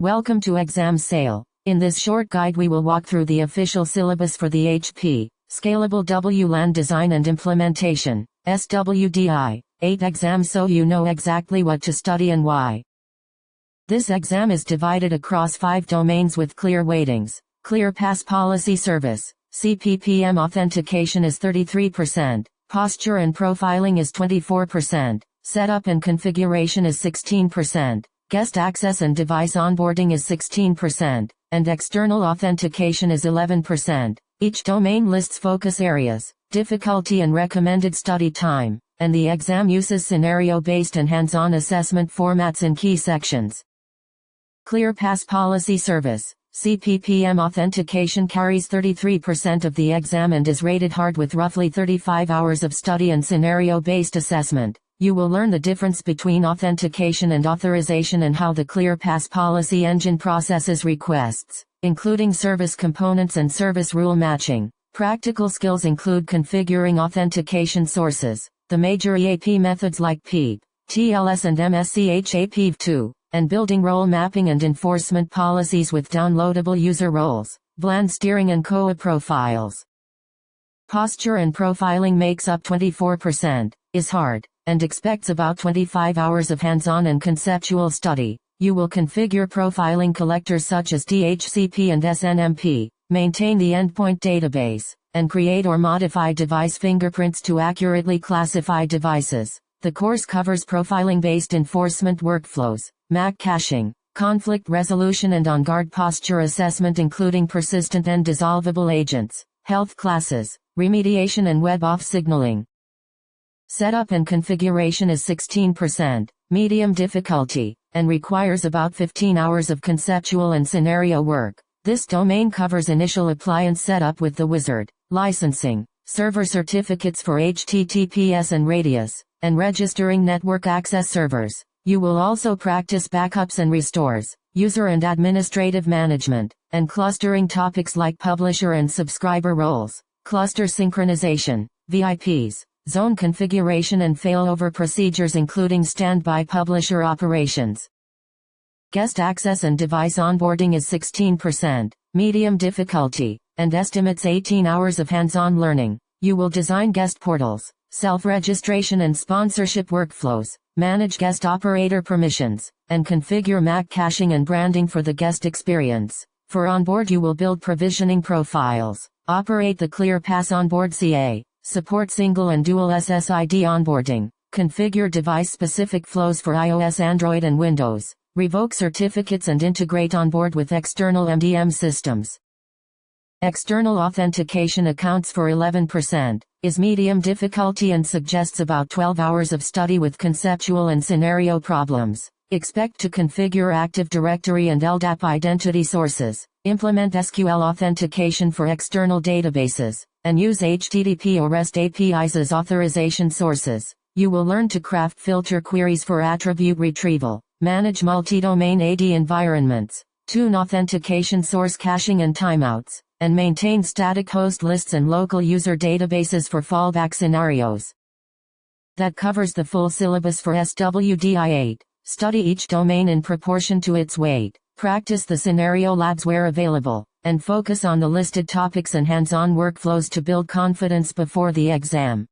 Welcome to Exam Sale. In this short guide we will walk through the official syllabus for the HP, Scalable WLAN Design and Implementation, SWDI, 8 exam so you know exactly what to study and why. This exam is divided across 5 domains with clear weightings. Clear Pass Policy Service, CPPM Authentication is 33%, Posture and Profiling is 24%, Setup and Configuration is 16%, Guest Access and Device Onboarding is 16%, and External Authentication is 11%. Each domain lists focus areas, difficulty and recommended study time, and the exam uses scenario-based and hands-on assessment formats in key sections. Clear Pass Policy Service, CPPM Authentication carries 33% of the exam and is rated hard with roughly 35 hours of study and scenario-based assessment. You will learn the difference between authentication and authorization and how the Clear Pass policy engine processes requests, including service components and service rule matching. Practical skills include configuring authentication sources, the major EAP methods like PEEP, TLS and MSCHAPEV2, and building role mapping and enforcement policies with downloadable user roles, blend steering and COA profiles. Posture and profiling makes up 24%, is hard, and expects about 25 hours of hands-on and conceptual study. You will configure profiling collectors such as DHCP and SNMP, maintain the endpoint database, and create or modify device fingerprints to accurately classify devices. The course covers profiling-based enforcement workflows, MAC caching, conflict resolution and on-guard posture assessment including persistent and dissolvable agents, health classes, remediation and web-off signaling. Setup and configuration is 16%, medium difficulty, and requires about 15 hours of conceptual and scenario work. This domain covers initial appliance setup with the wizard, licensing, server certificates for HTTPS and Radius, and registering network access servers. You will also practice backups and restores, user and administrative management, and clustering topics like publisher and subscriber roles, cluster synchronization, VIPs, zone configuration and failover procedures including standby publisher operations. Guest access and device onboarding is 16%, medium difficulty, and estimates 18 hours of hands-on learning. You will design guest portals, self-registration and sponsorship workflows, manage guest operator permissions, and configure MAC caching and branding for the guest experience. For onboard you will build provisioning profiles, operate the Clear Pass Onboard CA, support single and dual SSID onboarding, configure device-specific flows for iOS, Android and Windows, revoke certificates and integrate onboard with external MDM systems. External authentication accounts for 11%, is medium difficulty and suggests about 12 hours of study with conceptual and scenario problems. Expect to configure Active Directory and LDAP identity sources, implement SQL authentication for external databases, and use HTTP or REST APIs as authorization sources. You will learn to craft filter queries for attribute retrieval, manage multi-domain AD environments, tune authentication source caching and timeouts, and maintain static host lists and local user databases for fallback scenarios. That covers the full syllabus for SWDI 8. Study each domain in proportion to its weight, practice the scenario labs where available, and focus on the listed topics and hands-on workflows to build confidence before the exam.